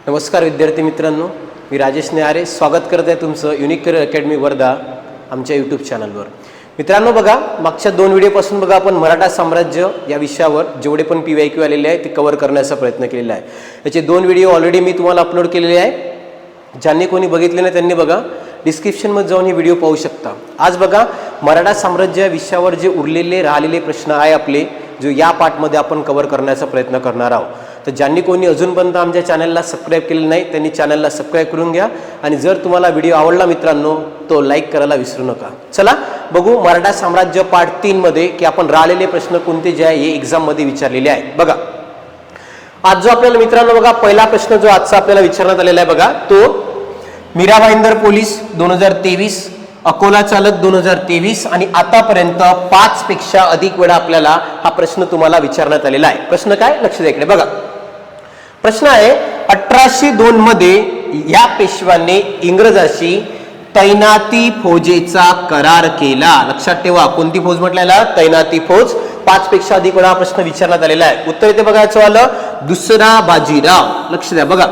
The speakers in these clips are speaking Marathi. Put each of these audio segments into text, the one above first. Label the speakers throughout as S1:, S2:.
S1: नमस्कार विद्यार्थी मित्रांनो, मी राजेश नेहारे स्वागत करत आहे तुमचं युनिक करिअर अकॅडमी वर्धा आमच्या यूट्यूब चॅनलवर. मित्रांनो बघा, मागच्या 2 व्हिडिओपासून बघा आपण मराठा साम्राज्य या विषयावर जेवढे पण PYQ आलेले आहे ते कव्हर करण्याचा प्रयत्न केलेला आहे. याचे 2 व्हिडिओ ऑलरेडी मी तुम्हाला अपलोड केलेले आहे. ज्यांनी कोणी बघितले नाही त्यांनी बघा डिस्क्रिप्शनमध्ये जाऊन हे व्हिडिओ पाहू शकता. आज बघा मराठा साम्राज्य या विषयावर जे उरलेले राहिलेले प्रश्न आहे आपले, जो या पार्टमध्ये आपण कव्हर करण्याचा प्रयत्न करणार आहोत. तर ज्यांनी कोणी अजूनपर्यंत आमच्या चॅनलला सबस्क्राईब केलेलं नाही त्यांनी चॅनलला सबस्क्राईब करून घ्या. आणि जर तुम्हाला व्हिडिओ आवडला मित्रांनो तो लाईक करायला विसरू नका. चला बघू मराठा साम्राज्य पार्ट 3 मध्ये की आपण राहिलेले प्रश्न कोणते जे आहे हे एक्झाममध्ये विचारलेले आहेत. बघा आज जो आपल्याला मित्रांनो बघा पहिला प्रश्न जो आजचा आपल्याला विचारण्यात आलेला आहे बघा, तो मीरा भाईंदर पोलीस 2023, अकोला चालक 2023 आणि आतापर्यंत 5 पेक्षा अधिक वेळा आपल्याला हा प्रश्न तुम्हाला विचारण्यात आलेला आहे. प्रश्न काय, लक्ष द्या इकडे बघा. प्रश्न आहे 1802 मध्ये या पेशव्यांनी इंग्रजाशी तैनाती फौजेचा करार केला. लक्षात ठेवा कोणती फौज म्हटलेला, तैनाती फौज. 5 पेक्षा अधिक वेळा हा प्रश्न विचारण्यात आलेला आहे. उत्तर इथे बघायचं आलं दुसरा बाजीराव. लक्ष द्या बघा,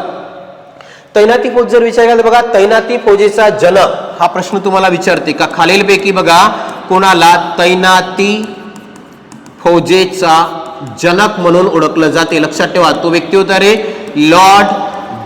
S1: तैनाती फौज जर विचार केला तर बघा तैनाती फौजेचा जनक हा प्रश्न तुम्हाला विचारते का खालीलपैकी बघा कोणाला तैनाती फौजेचा जनक म्हणून ओळखलं जाते. लक्षात ठेवा तो व्यक्ती होता रे लॉर्ड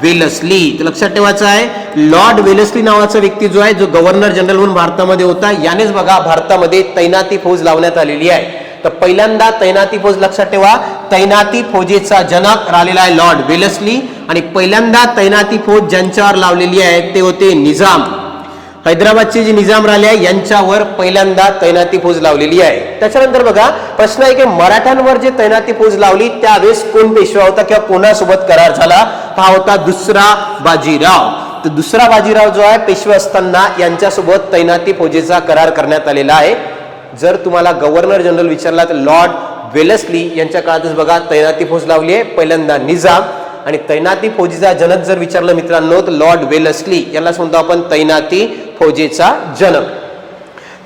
S1: वेलस्ली. तर लक्षात ठेवायचं आहे लॉर्ड वेलस्ली नावाचा व्यक्ती जो आहे, जो गव्हर्नर जनरल म्हणून भारतामध्ये होता, यानेच बघा भारतामध्ये तैनाती फौज लावण्यात आलेली आहे. तर पहिल्यांदा तैनाती फौज लक्षात ठेवा, तैनाती फौजेचा जनक राहिलेला आहे लॉर्ड वेलस्ली. आणि पहिल्यांदा तैनाती फौज ज्यांच्यावर लावलेली आहे ते होते निजाम. हैदराबादचे जे निजाम राहिले आहे यांच्यावर पहिल्यांदा तैनाती फौज लावलेली आहे. त्याच्यानंतर बघा प्रश्न आहे की मराठ्यांवर जे तैनाती फौज लावली त्यावेळेस कोण पेशवा होता किंवा कोणासोबत करार झाला, हा होता दुसरा बाजीराव. तर दुसरा बाजीराव जो आहे पेशवा असताना यांच्यासोबत तैनाती फौजेचा करार करण्यात आलेला आहे. जर तुम्हाला गव्हर्नर जनरल विचारला तर लॉर्ड वेलस्ली यांच्या काळातच बघा तैनाती फौज लावली आहे, पहिल्यांदा निजाम. आणि तैनाती फौजेचा जनक जर विचारलं मित्रांनो तर लॉर्ड वेलस्ली याला म्हणतो आपण तैनाती फौजेचा जनक.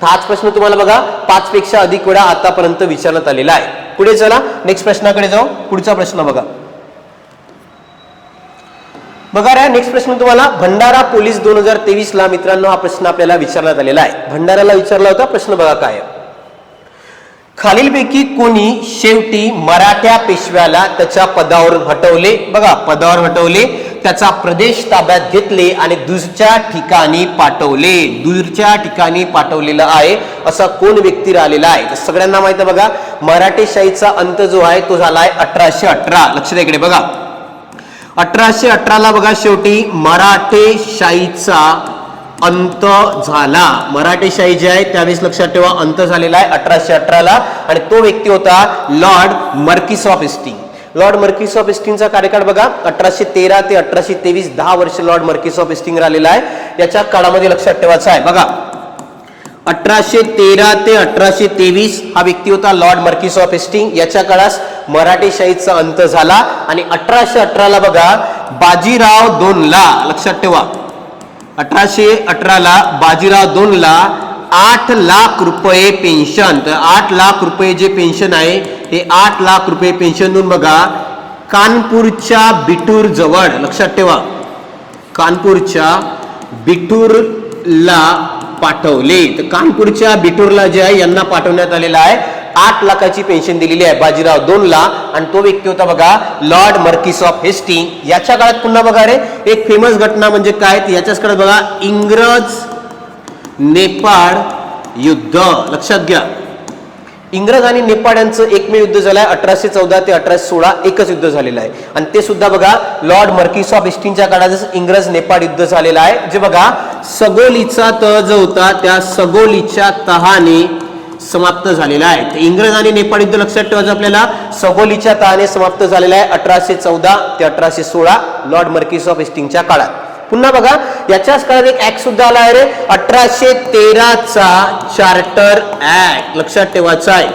S1: हाच प्रश्न तुम्हाला बघा 5 पेक्षा अधिक वेळा आतापर्यंत विचारण्यात आलेला आहे. पुढे चला नेक्स्ट प्रश्नाकडे जाऊ. पुढचा प्रश्न बघा रे नेक्स्ट प्रश्न तुम्हाला भंडारा पोलीस 2023 ला मित्रांनो हा प्रश्न आपल्याला विचारण्यात आलेला आहे. भंडाराला विचारला होता प्रश्न बघा काय, खालीलपैकी कोणी शेवटी मराठा पेशव्याला त्याच्या पदावरून हटवले. बघा पदावर हटवले, त्याचा प्रदेश ताब्यात घेतले आणि दूरच्या ठिकाणी पाठवले. दूरच्या ठिकाणी पाठवलेला आहे असा कोण व्यक्ती राहिलेला आहे. तर सगळ्यांना माहिती आहे बघा मराठेशाहीचा अंत जो आहे तो झाला आहे 1818. लक्ष द्या इकडे बघा 1818 ला बघा शेवटी मराठेशाहीचा अंत झाला. मराठेशाही जे आहे त्यावेळेस लक्षात ठेवा अंत झालेला आहे 1818 ला. आणि तो व्यक्ती होता Lord Marquess of Hastings. Lord Marquess of हेस्टिंगचा कार्यकाळ बघा 1813 ते 1823, 10 वर्ष लॉर्ड मार्किस ऑफ हेस्टिंग राहिलेला आहे. याच्या काळामध्ये लक्षात ठेवायचं आहे बघा 1813 ते 1823 हा व्यक्ती होता लॉर्ड मार्किस ऑफ हेस्टिंग. याच्या काळात मराठेशाहीचा अंत झाला. आणि 1818 ला बघा बाजीराव 2 ला लक्षात ठेवा 1818 ला बाजीराव 2 ला 8 लाख रुपये पेन्शन. तर 8 लाख रुपये जे पेन्शन आहे हे 8 लाख रुपये पेन्शन देऊन बघा कानपूरच्या बिठूर जवळ लक्षात ठेवा कानपूरच्या बिठूरला पाठवले. तर कानपूरच्या बिठूरला जे आहे यांना पाठवण्यात आलेला आहे. 8 लाखाची पेन्शन दिलेली आहे बाजीराव 2 ला. आणि तो व्यक्ती होता बघा लॉर्ड मार्किस ऑफ हेस्टिंग. याच्या काळात पुन्हा बघा रे एक फेमस घटना म्हणजे काय, याच्याच काळात बघा इंग्रज नेपाळ युद्ध. लक्षात घ्या इंग्रज आणि नेपाळ यांचं एकमेव युद्ध झालंय 1814 ते 1816. एकच युद्ध झालेलं आहे. आणि ते सुद्धा बघा लॉर्ड मार्किस ऑफ हेस्टिंगच्या काळातच इंग्रज नेपाळ युद्ध झालेलं आहे. जे बघा सगोलीचा तह जो होता त्या सगोलीच्या तहाने समाप्त झालेला आहे. इंग्रज आणि नेपाळ युद्ध लक्षात ठेवायचं आपल्याला सगोलीच्या तहाने समाप्त झालेला आहे 1814 ते 1816 लॉर्ड मार्किस ऑफ हेस्टिंगच्या काळात. पुन्हा बघा याच्याच काळात एक ऍक्ट सुद्धा आला आहे रे 1813 चा चार्टर ऍक्ट. लक्षात ठेवायचा आहे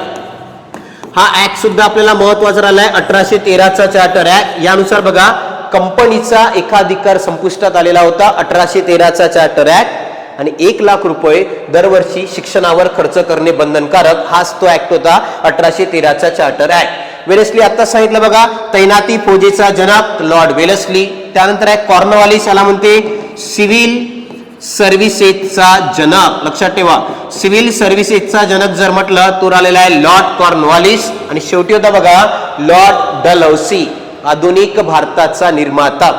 S1: हा ऍक्ट सुद्धा आपल्याला महत्वाचा राहिलाय 1813 चा चार्टर ऍक्ट. यानुसार बघा कंपनीचा एकाधिकार संपुष्टात आलेला होता 1813 चा चार्टर ऍक्ट. आणि 1 लाख रुपये दरवर्षी शिक्षणावर खर्च करणे बंधनकारक हाच तो ऍक्ट होता 1813 चा चार्टर ऍक्ट. वेलेस्ली आता सांगितलं बघा, तैनाती फौजेचा जनक लॉर्ड वेलेस्ली. त्यानंतर आहे कॉर्नवालिस, याला म्हणते सिव्हिल सर्व्हिसेसचा जनक. लक्षात ठेवा, सिव्हिल सर्व्हिसेसचा जनक जर म्हटलं तो आलेला आहे लॉर्ड कॉर्नवालिस. आणि शेवटी होता बघा लॉर्ड डलहौसी, आधुनिक भारताचा निर्माता.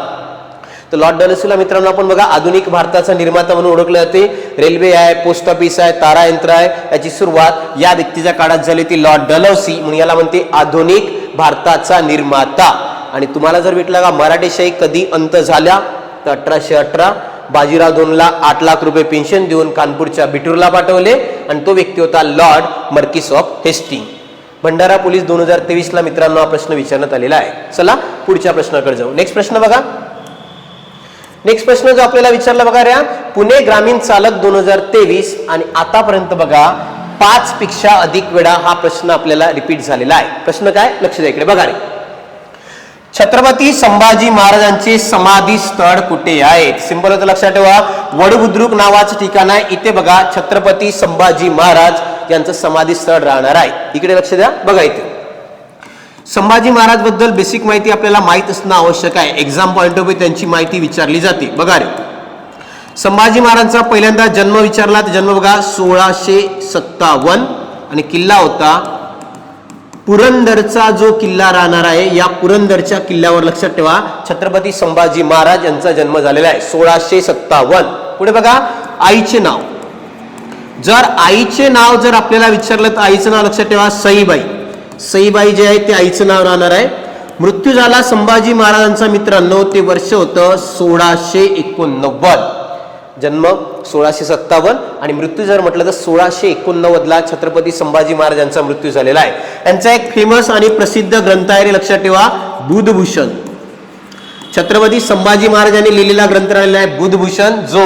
S1: तर लॉर्ड डलहौसीला मित्रांनो आपण बघा आधुनिक भारताचा निर्माता म्हणून ओळखले जाते. रेल्वे आहे, पोस्ट ऑफिस आहे, तारा यंत्र आहे, याची सुरुवात या व्यक्तीच्या काळात झाली ती लॉर्ड डलहौसी, म्हणून याला म्हणते आधुनिक भारताचा निर्माता. आणि तुम्हाला जर भेटला का मराठेशाही कधी अंत झाल्या, तर 1818 बाजीराव दोनला 8 लाख रुपये पेन्शन देऊन कानपूरच्या बिठूरला पाठवले आणि तो व्यक्ती होता Lord Marquess of Hastings. Bhandara police 2023 मित्रांनो हा प्रश्न विचारण्यात आलेला आहे. चला पुढच्या प्रश्नाकडे जाऊ. नेक्स्ट प्रश्न बघा. नेक्स्ट प्रश्न जो आपल्याला विचारला बघा रे, पुणे ग्रामीण चालक 2023 आणि आतापर्यंत बघा 5 पेक्षा अधिक वेळा हा प्रश्न आपल्याला रिपीट झालेला आहे. प्रश्न काय, लक्ष द्या इकडे बघा रे. छत्रपती संभाजी महाराजांचे समाधी स्थळ कुठे आहे? सिंपल होतं, लक्षात ठेवा. वडबुद्रुक नावाचं ठिकाण आहे. इथे बघा छत्रपती संभाजी महाराज यांचं समाधी स्थळ राहणार आहे. इकडे लक्ष द्या बघा. इथे संभाजी महाराज बद्दल बेसिक माहिती आपल्याला माहित असणं आवश्यक आहे. एक्झाम पॉइंट ऑफ व्ह्यू त्यांची माहिती विचारली जाते. बघा रे, संभाजी महाराजांचा पहिल्यांदा जन्म विचारला तर जन्म बघा 1657 आणि किल्ला होता पुरंदरचा जो किल्ला राहणार आहे. या पुरंदरच्या किल्ल्यावर लक्षात ठेवा छत्रपती संभाजी महाराज यांचा जन्म झालेला आहे 1657. पुढे बघा आईचे नाव. जर आईचे नाव जर आपल्याला विचारलं तर आईचं नाव लक्षात ठेवा सईबाई. सईबाई जे आहे ते आईचं नाव राहणार आहे. मृत्यू झाला संभाजी महाराजांचा मित्रांनो, ते वर्ष होतं 1689. जन्म 1657 आणि मृत्यू जर म्हटलं तर 1689 छत्रपती संभाजी महाराजांचा मृत्यू झालेला आहे. यांचा एक फेमस आणि प्रसिद्ध ग्रंथ आहे लक्षात ठेवा बुधभूषण. छत्रपती संभाजी महाराजांनी लिहिलेला ग्रंथ राहिलेला आहे बुधभूषण, जो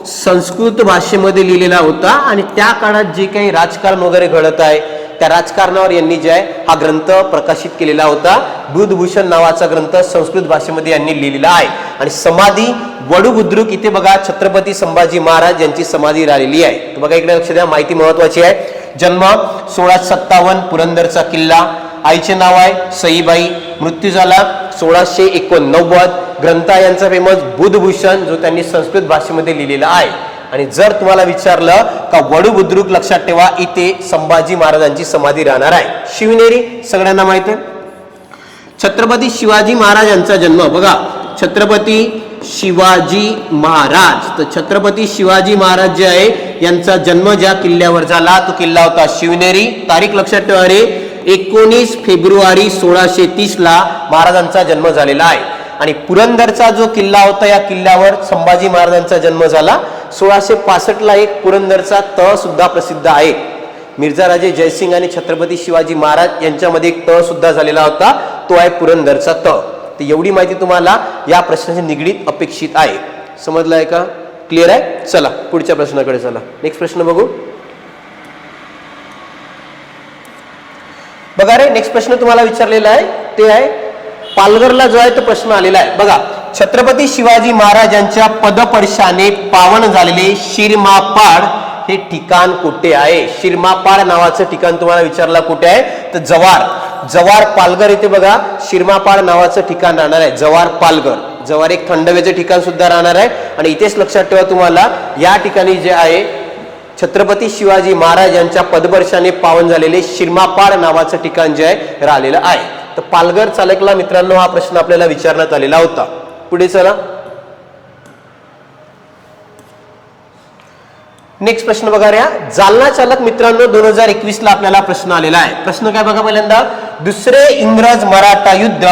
S1: संस्कृत भाषेमध्ये लिहिलेला होता. आणि त्या काळात जे काही राजकारण वगैरे घडत आहे त्या राजकारणावर यांनी जे आहे हा ग्रंथ प्रकाशित केलेला होता. बुधभूषण नावाचा ग्रंथ संस्कृत भाषेमध्ये यांनी लिहिलेला आहे. आणि समाधी वडुबुद्रुक इथे बघा छत्रपती संभाजी महाराज यांची समाधी राहिलेली आहे. तर बघा इकडे लक्ष द्या, माहिती महत्वाची आहे. जन्म 1657 पुरंदरचा किल्ला. आईचे नाव आहे सईबाई. मृत्यू झाला 1689. ग्रंथ यांचा फेमस बुधभूषण, जो त्यांनी संस्कृत भाषेमध्ये लिहिलेला आहे. आणि जर तुम्हाला विचारलं का वडुबुद्रुक, लक्षात ठेवा इथे संभाजी महाराजांची समाधी राहणार आहे. शिवनेरी सगळ्यांना माहित आहे. छत्रपती शिवाजी महाराज यांचा जन्म बघा, छत्रपती शिवाजी महाराज. तर छत्रपती शिवाजी महाराज जे आहे यांचा जन्म ज्या किल्ल्यावर झाला तो किल्ला होता शिवनेरी. तारीख लक्षात ठेवा रे, 19 फेब्रुवारी 1630 महाराजांचा जन्म झालेला आहे. आणि पुरंदरचा जो किल्ला होता या किल्ल्यावर संभाजी महाराजांचा जन्म झाला. 1665 एक पुरंदरचा तह सुद्धा प्रसिद्ध आहे. मिर्झा राजे जयसिंग आणि छत्रपती शिवाजी महाराज यांच्यामध्ये एक तह सुद्धा झालेला होता, तो आहे पुरंदरचा तह. तर एवढी माहिती तुम्हाला या प्रश्नाशी निगडीत अपेक्षित आहे. समजलं आहे का? क्लिअर आहे? चला पुढच्या प्रश्नाकडे चला. नेक्स्ट प्रश्न बघू. बघा रे, नेक्स्ट प्रश्न तुम्हाला विचारलेला आहे ते आहे पालघरला जो आहे तो प्रश्न आलेला आहे. बघा, छत्रपती शिवाजी महाराजांच्या पदपर्शाने पावन झालेले शिरमापाड हे ठिकाण कुठे आहे? शिरमापाड नावाचं ठिकाण तुम्हाला विचारला कुठे आहे तर जव्हार. जव्हार पालघर इथे बघा शिरमापाड नावाचं ठिकाण राहणार आहे. जव्हार पालघर. जव्हार एक थंड हवेचं ठिकाण सुद्धा राहणार आहे. आणि इथेच लक्षात ठेवा तुम्हाला या ठिकाणी जे आहे छत्रपती शिवाजी महाराज यांच्या पदपर्शाने पावन झालेले शिरमापाड नावाचं ठिकाण जे आहे राहिलेलं आहे. तर पालघर चालकला मित्रांनो हा प्रश्न आपल्याला विचारण्यात आलेला होता. पुढे चला. नेक्स्ट प्रश्न बघा रे, जालना चालक मित्रांनो 2021 आपल्याला प्रश्न आलेला आहे. प्रश्न काय बघा पहिल्यांदा, दुसरे इंग्रज मराठा युद्ध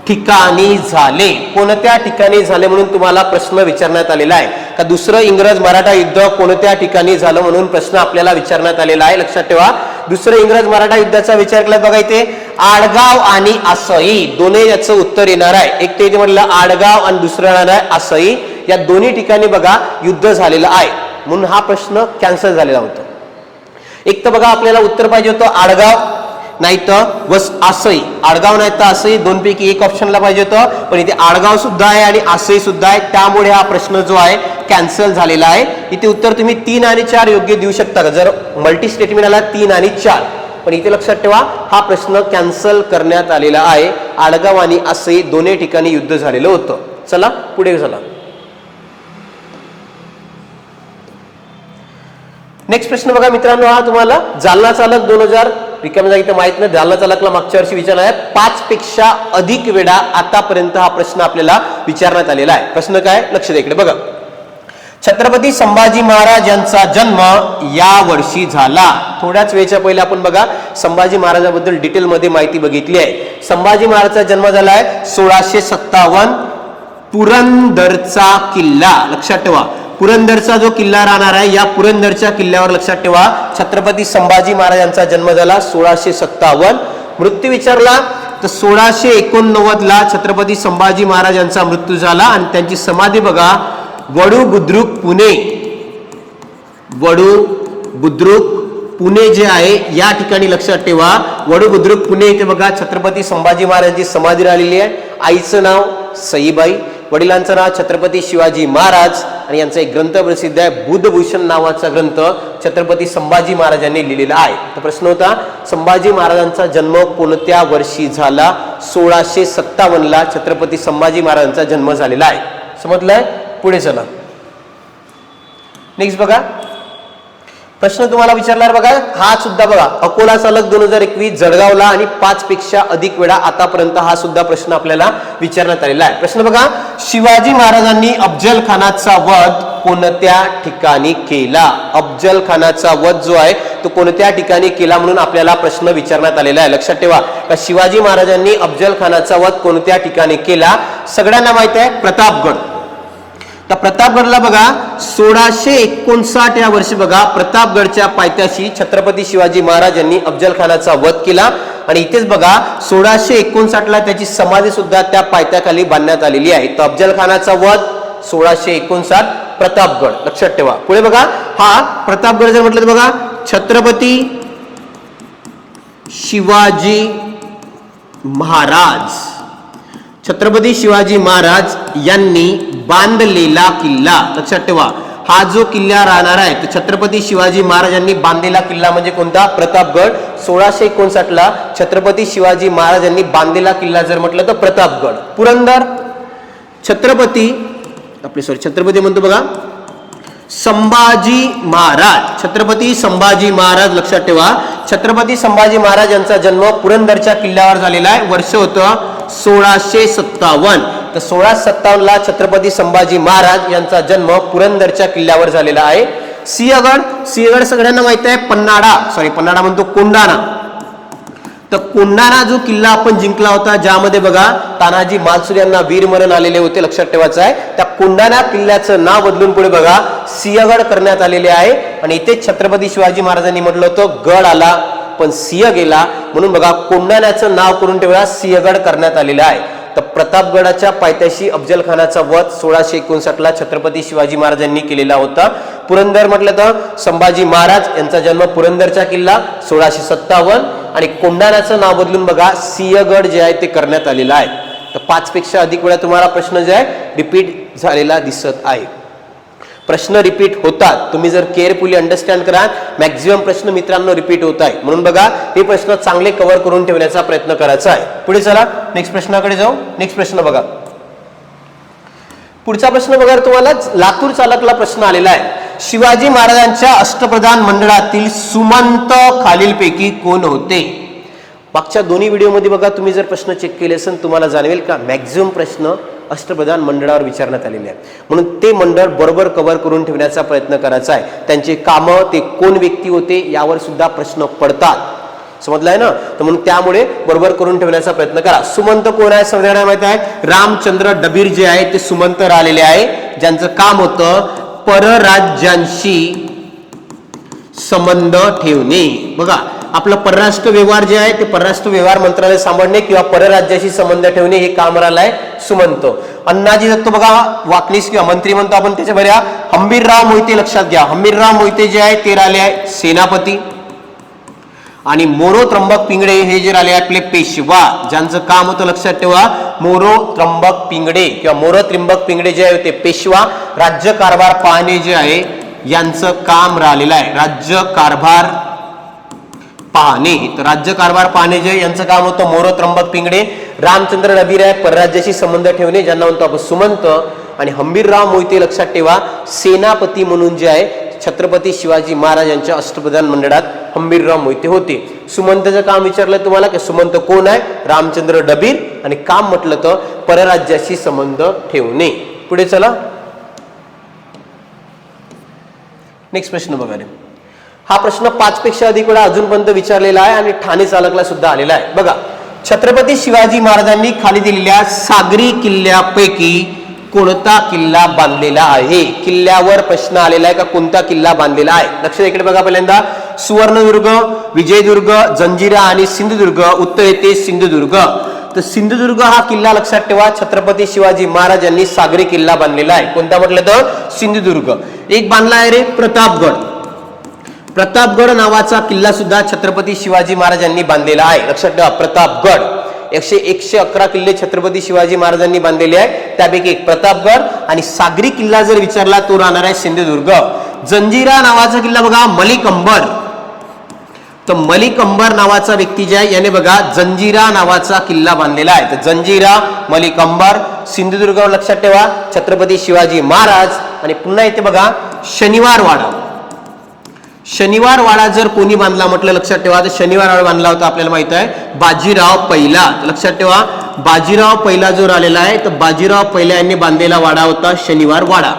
S1: ठिकाणी झाले. कोणत्या ठिकाणी झाले म्हणून तुम्हाला प्रश्न विचारण्यात आलेला आहे. का दुसरं इंग्रज मराठा युद्ध कोणत्या ठिकाणी झालं म्हणून प्रश्न आपल्याला विचारण्यात आलेला आहे. लक्षात ठेवा, दुसरं इंग्रज मराठा युद्धाचा विचार केला बघा इथे आडगाव आणि आसई दोन्ही याचं उत्तर येणार आहे. एक ते इथे म्हटलं आडगाव आणि दुसरं येणार आहे आसई. या दोन्ही ठिकाणी बघा युद्ध झालेलं आहे म्हणून हा प्रश्न कॅन्सल झालेला होता. एक तर बघा आपल्याला उत्तर पाहिजे होतं आडगाव नाही तर आसई. आडगाव नाही तर आसई दोनपैकी एक ऑप्शनला पाहिजे होतं, पण इथे आडगाव सुद्धा आहे आणि आसई सुद्धा आहे, त्यामुळे हा प्रश्न जो आहे कॅन्सल झालेला आहे. इथे उत्तर तुम्ही 3 आणि 4 योग्य देऊ शकता का? जर मल्टी स्टेटमेंट आला 3 आणि 4 पण इथे लक्षात ठेवा हा प्रश्न कॅन्सल करण्यात आलेला आहे. आडगाव आणि असे दोन्ही ठिकाणी युद्ध झालेलं होतं. चला पुढे चला. नेक्स्ट प्रश्न बघा मित्रांनो, हा तुम्हाला जालना चालक 2000 रिकाम्या जागी तर माहित नाही, जालना चालकला मागच्या वर्षी विचारला आहे. 5 पेक्षा अधिक वेळा आतापर्यंत हा प्रश्न आपल्याला विचारण्यात आलेला आहे. प्रश्न काय, लक्ष द्या इकडे बघा. छत्रपती संभाजी महाराज यांचा जन्म या वर्षी झाला. थोड्याच वेळच्या पहिले आपण बघा संभाजी महाराजांबद्दल डिटेलमध्ये माहिती बघितली आहे. संभाजी महाराजांचा जन्म झालाय 1657. पुरंदरचा किल्ला लक्षात ठेवा, पुरंदरचा जो किल्ला राहणार आहे या पुरंदरच्या किल्ल्यावर लक्षात ठेवा छत्रपती संभाजी महाराजांचा जन्म झाला 1657. मृत्यू विचारला तर 1689 ला छत्रपती संभाजी महाराजांचा मृत्यू झाला आणि त्यांची समाधी बघा वडू बुद्रुक पुणे, वडू बुद्रुक पुणे जे आहे या ठिकाणी लक्षात ठेवा. वडू बुद्रुक पुणे इथे बघा छत्रपती संभाजी महाराजांची समाधी राहिलेली आहे. आईचं नाव सईबाई, वडिलांचं नाव छत्रपती शिवाजी महाराज आणि यांचा एक ग्रंथ प्रसिद्ध आहे बुद्धभूषण नावाचा ग्रंथ छत्रपती संभाजी महाराजांनी लिहिलेला आहे. तर प्रश्न होता संभाजी महाराजांचा जन्म कोणत्या वर्षी झाला. 1657 ला छत्रपती संभाजी महाराजांचा जन्म झालेला आहे. समजलंय, पुढे चला. नेक्स्ट बघा प्रश्न तुम्हाला विचारला बघा, हा सुद्धा बघा अकोला चालक 2021 जळगावला आणि 5 पेक्षा अधिक वेळा आतापर्यंत हा सुद्धा प्रश्न आपल्याला विचारण्यात आलेला आहे. प्रश्न बघा, शिवाजी महाराजांनी अफजल खानाचा वध कोणत्या ठिकाणी केला. अफजल खानाचा वध जो आहे तो कोणत्या ठिकाणी केला म्हणून आपल्याला प्रश्न विचारण्यात आलेला आहे. लक्षात ठेवा का शिवाजी महाराजांनी अफजल खानाचा वध कोणत्या ठिकाणी केला. सगळ्यांना माहिती आहे प्रतापगड. तर प्रतापगडला बघा 1659 या वर्षी बघा प्रतापगडच्या पायथ्याशी छत्रपती शिवाजी महाराज यांनी अफजल खानाचा वध केला आणि इथेच बघा 1659 ला त्याची समाधी सुद्धा त्या पायथ्याखाली बांधण्यात आलेली आहे. तर अफजल खानाचा वध 1659 प्रतापगड लक्षात ठेवा. पुढे बघा हा प्रतापगड जर म्हटलं तर बघा छत्रपती शिवाजी महाराज, छत्रपती शिवाजी महाराज यांनी बांधलेला किल्ला लक्षात ठेवा. हा जो किल्ला राहणार आहे तो छत्रपती शिवाजी महाराजांनी बांधलेला किल्ला म्हणजे कोणता प्रतापगड. 1659 ला छत्रपती शिवाजी महाराजांनी बांधलेला किल्ला जर म्हटलं तर प्रतापगड. पुरंदर छत्रपती म्हणतो बघा संभाजी महाराज, छत्रपती संभाजी महाराज लक्षात ठेवा. छत्रपती संभाजी महाराज यांचा जन्म पुरंदरच्या किल्ल्यावर झालेला आहे. वर्ष होतं 1657. तर 1657 ला छत्रपती संभाजी महाराज यांचा जन्म पुरंदरच्या किल्ल्यावर झालेला आहे. सिंहगड सगळ्यांना माहिती आहे पन्हाळा म्हणतो कोंढाणा. तर कोंढाणा जो किल्ला आपण जिंकला होता ज्यामध्ये बघा तानाजी मालुसरे यांना वीरमरण आलेले होते लक्षात ठेवायचं आहे. त्या कोंढाणा किल्ल्याचं नाव बदलून पुढे बघा सिंहगड करण्यात आलेले आहे आणि इथे छत्रपती शिवाजी महाराजांनी म्हटलं होतं गड आला पण सिंह गेला म्हणून बघा कोंढाण्याचं नाव करून ठेवला सिंहगड करण्यात आलेलं आहे. तर प्रतापगडाच्या पायथ्याशी अफजल खानाचा वध 1659 ला छत्रपती शिवाजी महाराजांनी केलेला होता. पुरंदर म्हटलं तर संभाजी महाराज यांचा जन्म पुरंदरचा किल्ला 1657 आणि कोंढाण्याचं नाव बदलून बघा सिंहगड जे आहे ते करण्यात आलेलं आहे. तर 5 पेक्षा अधिक वेळा तुम्हाला प्रश्न जे आहे रिपीट झालेला दिसत आहे. प्रश्न रिपीट होतात, तुम्ही जर केअरफुली अंडरस्टँड कराल मॅक्झिमम प्रश्न मित्रांनो रिपीट होत आहे म्हणून बघा हे प्रश्न चांगले कव्हर करून ठेवण्याचा प्रयत्न करायचा आहे. पुढे चला नेक्स्ट प्रश्नाकडे जाऊ. नेक्स्ट प्रश्न बघा, पुढचा प्रश्न बघा तुम्हाला लातूर चालकला प्रश्न आलेला आहे. शिवाजी महाराजांच्या अष्टप्रधान मंडळातील सुमंत खालीलपैकी कोण होते. मागच्या दोन्ही व्हिडिओमध्ये बघा तुम्ही जर प्रश्न चेक केले असेल तुम्हाला जाणवेल का मॅक्झिमम प्रश्न अष्टप्रधान मंडळावर विचारण्यात आलेले आहेत म्हणून ते मंडळ बरोबर कव्हर करून ठेवण्याचा प्रयत्न करायचा आहे. त्यांचे कामं ते कोण व्यक्ती होते यावर सुद्धा प्रश्न पडतात. समजलाय ना. तर म्हणून त्यामुळे बरोबर करून ठेवण्याचा प्रयत्न करा. सुमंत कोण आहे सगळ्यांना माहिती आहे. रामचंद्र डबीर जे आहे ते सुमंत राहिलेले आहे ज्यांचं काम होतं परराज्यांशी संबंध ठेवणे. बघा आपलं परराष्ट्र व्यवहार जे आहे ते परराष्ट्र व्यवहार मंत्रालय सांभाळणे किंवा परराज्याशी संबंध ठेवणे हे काम राहिलं आहे सुमंत. अण्णाजी दत्त बघा वाकनीस किंवा मंत्री म्हणतो आपण त्याच्या बऱ्या. हंबीरराव मोहिते लक्षात घ्या. हंबीरराव मोहिते जे आहे ते राहिले आहे सेनापती आणि मोरो त्र्यंबक पिंगडे हे जे राहिले आपले पेशवा ज्यांचं काम होतं लक्षात ठेवा मोरो त्र्यंबक पिंगडे किंवा मोरो त्र्यंबक पिंगडे जे आहे ते पेशवा. राज्य कारभार पाहणे जे आहे यांचं काम राहिलेलं आहे. राज्य कारभार पाहणे. तर राज्यकारभार पाहणे जे यांचं काम होतं मोरो त्र्यंबक पिंगळे. रामचंद्र डबीर आहे परराज्याशी संबंध ठेवणे ज्यांना म्हणतो आपण सुमंत. आणि हंबीरराव मोहिते लक्षात ठेवा सेनापती म्हणून जे आहे छत्रपती शिवाजी महाराज यांच्या अष्टप्रधान मंडळात हंबीरराव मोहिते होते. सुमंतचं काम विचारलं तुम्हाला की सुमंत कोण आहे? रामचंद्र डबीर. आणि काम म्हटलं तर परराज्याशी संबंध ठेवणे. पुढे चला नेक्स्ट प्रश्न बघा रे. हा प्रश्न 5 पेक्षा अधिक वेळा अजूनपर्यंत विचारलेला आहे आणि ठाणे चालकला सुद्धा आलेला आहे. बघा छत्रपती शिवाजी महाराजांनी खाली दिलेल्या सागरी किल्ल्यापैकी कोणता किल्ला बांधलेला आहे? किल्ल्यावर प्रश्न आलेला आहे का कोणता किल्ला बांधलेला आहे? लक्ष इकडे बघा. पहिल्यांदा सुवर्णदुर्ग, विजयदुर्ग, जंजिरा आणि सिंधुदुर्ग. उत्तर येते सिंधुदुर्ग. तर सिंधुदुर्ग हा किल्ला लक्षात ठेवा छत्रपती शिवाजी महाराज यांनी सागरी किल्ला बांधलेला आहे. कोणता म्हटलं तर सिंधुदुर्ग. एक बांधला आहे रे प्रतापगड. प्रतापगड नावाचा किल्ला सुद्धा छत्रपती शिवाजी महाराजांनी बांधलेला आहे. लक्षात ठेवा प्रतापगड. 111 किल्ले छत्रपती शिवाजी महाराजांनी बांधलेले आहे त्यापैकी एक प्रतापगड. आणि सागरी किल्ला जर विचारला तो राहणार आहे सिंधुदुर्ग. जंजिरा नावाचा किल्ला बघा मलिक अंबर. तर मलिक अंबर नावाचा व्यक्ती जे आहे याने बघा जंजिरा नावाचा किल्ला बांधलेला आहे. तर जंजिरा मलिक अंबर सिंधुदुर्ग लक्षात ठेवा छत्रपती शिवाजी महाराज. आणि पुन्हा इथे बघा शनिवार वाडा. शनिवार वाडा जर कोणी बांधला म्हटलं लक्षात ठेवा तर शनिवार वाडा बांधला होता आपल्याला माहित आहे बाजीराव पहिला. लक्षात ठेवा बाजीराव पहिला जो राहिलेला आहे तर बाजीराव पहिला यांनी बांधलेला वाडा होता शनिवार वाडा.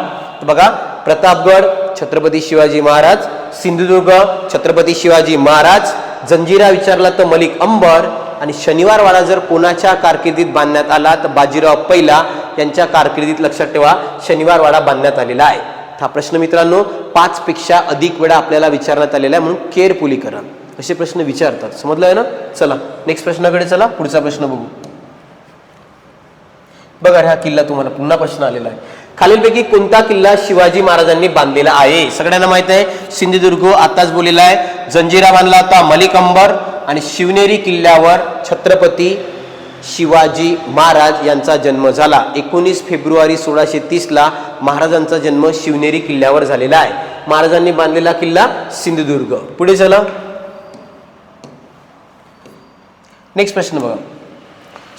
S1: बघा प्रतापगड छत्रपती शिवाजी महाराज, सिंधुदुर्ग छत्रपती शिवाजी महाराज, जंजिरा विचारला तर मलिक अंबर. आणि शनिवार वाडा जर कोणाच्या कारकिर्दीत बांधण्यात आला तर बाजीराव पहिला यांच्या कारकिर्दीत लक्षात ठेवा शनिवार वाडा बांधण्यात आलेला आहे. हा प्रश्न मित्रांनो 5 पेक्षा अधिक वेळा आपल्याला विचारण्यात आलेला आहे म्हणून केअरफुली करा. असे प्रश्न विचारतात. समजलं आहे ना? चला नेक्स्ट प्रश्नाकडे चला. पुढचा प्रश्न बघू. बघा हा किल्ला तुम्हाला पुन्हा प्रश्न आलेला आहे. खालीलपैकी कोणता किल्ला शिवाजी महाराजांनी बांधलेला आहे? सगळ्यांना माहित आहे सिंधुदुर्ग आताच बोललेला आहे. जंजिरा बांधला होता मलिक अंबर. आणि शिवनेरी किल्ल्यावर छत्रपती शिवाजी महाराज यांचा जन्म झाला. 19 फेब्रुवारी 1630 ला महाराजांचा जन्म शिवनेरी किल्ल्यावर झालेला आहे. महाराजांनी बांधलेला किल्ला सिंधुदुर्ग. पुढे चला नेक्स्ट प्रश्न बघा.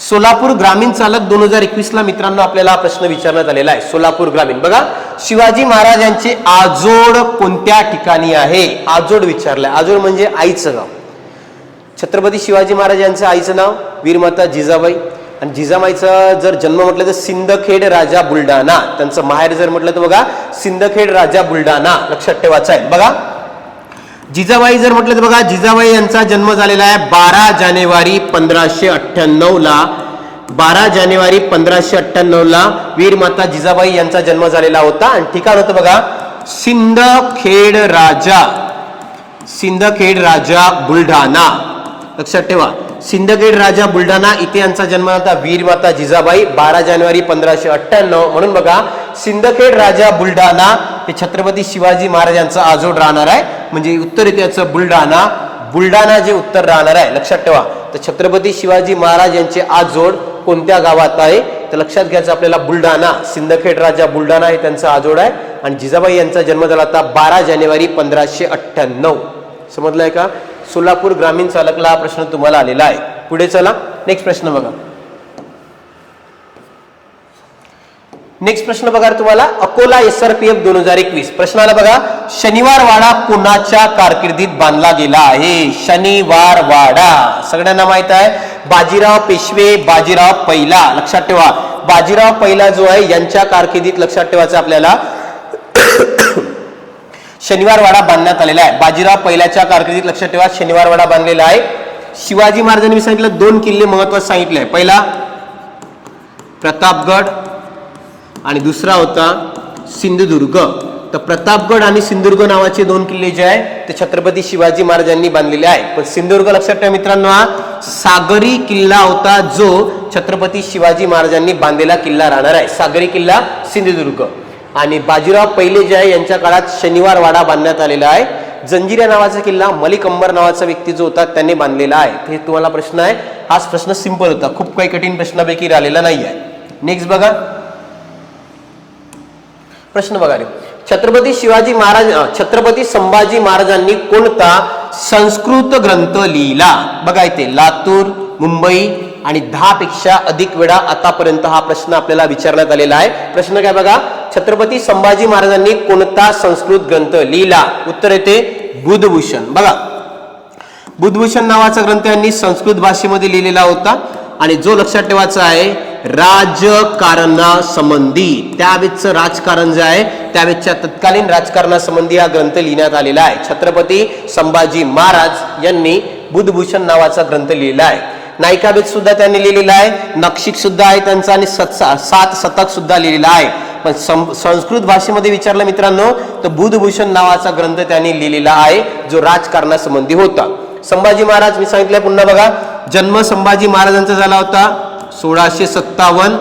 S1: सोलापूर ग्रामीण चालक 2021 ला मित्रांनो आपल्याला हा प्रश्न विचारण्यात आलेला आहे. सोलापूर ग्रामीण बघा शिवाजी महाराज यांचे आजोड कोणत्या ठिकाणी आहे? आजोड विचारलंय. आजोड म्हणजे आईचं गाव. छत्रपती शिवाजी महाराज यांचं आईचं नाव वीरमाता जिजाबाई. आणि जिजाबाईचा जर जन्म म्हटलं तर सिंदखेड राजा बुलढाणा. त्यांचं माहेर जर म्हटलं तर बघा सिंदखेड राजा बुलढाणा. लक्षात ठेवायचं आहे. बघा जिजाबाई जर म्हटलं तर बघा जिजाबाई यांचा जन्म झालेला आहे 12 जानेवारी 1598 ला. 12 जानेवारी 1598 ला वीरमाता जिजाबाई यांचा जन्म झालेला होता. आणि ठिकाण होतं बघा सिंदखेड राजा. सिंदखेड राजा बुलढाणा. लक्षात ठेवा सिंदखेड राजा बुलढाणा इथे यांचा जन्म होता वीरमाता जिजाबाई 12 जानेवारी 1598. म्हणून बघा सिंदखेड राजा बुलढाणा हे छत्रपती शिवाजी महाराजांचा आजोड राहणार आहे. म्हणजे उत्तर येते याचं बुलढाणा. बुलढाणा जे उत्तर राहणार आहे. लक्षात ठेवा तर छत्रपती शिवाजी महाराज यांचे आजोड कोणत्या गावात आहे तर लक्षात घ्यायचं आपल्याला बुलढाणा. सिंदखेड राजा बुलढाणा हे त्यांचा आजोड आहे. आणि जिजाबाई यांचा जन्म झाला होता 12 जानेवारी 1598. समजलंय का? सोलापूर ग्रामीण चालकला हा प्रश्न तुम्हाला आलेला आहे. पुढे चला नेक्स्ट प्रश्न बघा. नेक्स्ट प्रश्न बघा तुम्हाला अकोला SRPF 2021. प्रश्नाला बघा शनिवार वाडा कोणाच्या कारकिर्दीत बांधला गेला आहे? शनिवार वाडा सगळ्यांना माहित आहे बाजीराव पेशवे बाजीराव पहिला. लक्षात ठेवा बाजीराव पहिला जो आहे यांच्या कारकिर्दीत लक्षात ठेवायचं आपल्याला शनिवार वाडा बांधण्यात आलेला आहे. बाजीराव पहिल्याच्या कारकिर्दीत लक्षात ठेवा शनिवार वाडा बांधलेला आहे. शिवाजी महाराजांनी सांगितलं 2 किल्ले महत्वाचे सांगितले. पहिला प्रतापगड आणि दुसरा होता सिंधुदुर्ग. तर प्रतापगड आणि सिंधुदुर्ग नावाचे 2 किल्ले जे आहे ते छत्रपती शिवाजी महाराजांनी बांधलेले आहे. पण सिंधुदुर्ग लक्षात ठेवा मित्रांनो हा सागरी किल्ला होता जो छत्रपती शिवाजी महाराजांनी बांधलेला किल्ला राहणार आहे. सागरी किल्ला सिंधुदुर्ग. आणि बाजीराव पहिले जे आहे यांच्या काळात शनिवार वाडा बांधण्यात आलेला आहे. जंजिरा नावाचा किल्ला मलिक अंबर नावाचा व्यक्ती जो होता त्यांनी बांधलेला आहे. हे तुम्हाला प्रश्न आहे. हाच प्रश्न सिंपल होता. खूप काही कठीण प्रश्नापैकी राहिलेला नाही आहे. नेक्स्ट बघा प्रश्न बघा रे. छत्रपती संभाजी महाराजांनी कोणता संस्कृत ग्रंथ लिहिला? बघा इथे लातूर, मुंबई आणि 10 पेक्षा अधिक वेळा आतापर्यंत हा प्रश्न आपल्याला विचारण्यात आलेला आहे. प्रश्न काय बघा, छत्रपती संभाजी महाराजांनी कोणता संस्कृत ग्रंथ लिहिला? उत्तर येते बुधभूषण. बघा बुधभूषण नावाचा ग्रंथ यांनी संस्कृत भाषेमध्ये लिहिलेला होता आणि जो लक्षात ठेवायचा आहे राजकारणासंबंधी, त्यावेळेचं राजकारण जे आहे त्यावेळेच्या तत्कालीन राजकारणासंबंधी हा ग्रंथ लिहिण्यात आलेला आहे. छत्रपती संभाजी महाराज यांनी बुधभूषण नावाचा ग्रंथ लिहिला आहे. नायिकाभेद सुद्धा त्यांनी लिहिलेला आहे, नक्षिक सुद्धा आहे त्यांचा आणि 7 शतक सुद्धा लिहिलेला आहे. पण संस्कृत भाषेमध्ये विचारलं मित्रांनो तर बुधभूषण नावाचा ग्रंथ त्यांनी लिहिलेला आहे जो राजकारणासंबंधी होता. संभाजी महाराज मी सांगितलंय पुन्हा बघा, जन्म संभाजी महाराजांचा झाला होता 1657,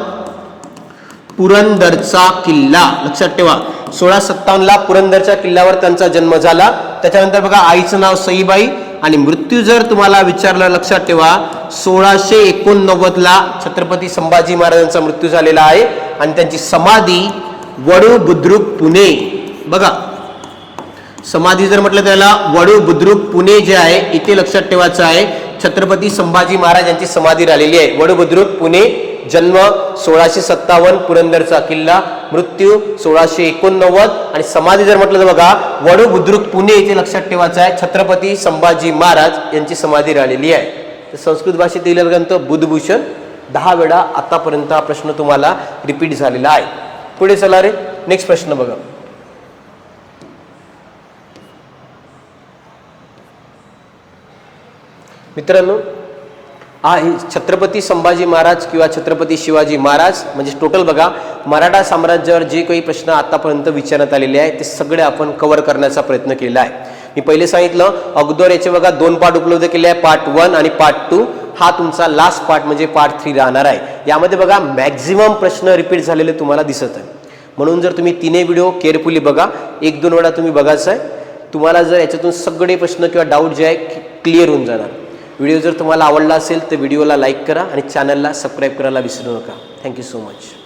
S1: पुरंदरचा किल्ला. लक्षात ठेवा 1657 ला पुरंदरच्या किल्ल्यावर त्यांचा जन्म झाला. त्याच्यानंतर बघा आईचं नाव सईबाई आणि मृत्यू जर तुम्हाला विचारलं लक्षात ठेवा 1689 ला छत्रपती संभाजी महाराजांचा मृत्यू झालेला आहे आणि त्यांची समाधी वडू बुद्रुक पुणे. बघा समाधी जर म्हटलं त्याला वडू बुद्रुक पुणे जे आहे इथे लक्षात ठेवायचं आहे छत्रपती संभाजी महाराज यांची समाधी राहिलेली आहे वडू बुद्रुक पुणे. जन्म 1657, पुरंदरचा किल्ला, मृत्यू 1689 आणि समाधी जर म्हटलं तर बघा वडू बुद्रुक पुणे इथे लक्षात ठेवायचं आहे छत्रपती संभाजी महाराज यांची समाधी राहिलेली आहे. तर संस्कृत भाषेत लिहिलेला ग्रंथ बुधभूषण 10 वेळा आतापर्यंत हा प्रश्न तुम्हाला रिपीट झालेला आहे. पुढे चला रे, नेक्स्ट प्रश्न बघा. मित्रांनो छत्रपती संभाजी महाराज किंवा छत्रपती शिवाजी महाराज म्हणजे टोटल बघा मराठा साम्राज्यावर जे काही प्रश्न आतापर्यंत विचारण्यात आलेले आहेत ते सगळे आपण कव्हर करण्याचा प्रयत्न केलेला आहे. मी पहिले सांगितलं अगोदर याचे बघा 2 पार्ट उपलब्ध केले आहे, पार्ट 1 आणि पार्ट 2. हा तुमचा लास्ट पार्ट म्हणजे पार्ट 3 राहणार आहे. यामध्ये बघा मॅक्झिमम प्रश्न रिपीट झालेले तुम्हाला दिसत आहे. म्हणून जर तुम्ही 3 व्हिडिओ केअरफुली बघा, 1-2 वेळा तुम्ही बघायचं आहे. तुम्हाला जर याच्यातून सगळे प्रश्न किंवा डाऊट जे आहे क्लिअर होऊन जाणार. व्हिडिओ जर तुम्हाला आवडला असेल तर व्हिडिओला लाईक करा आणि चॅनलला सबस्क्राईब करायला विसरू नका. Thank you so much.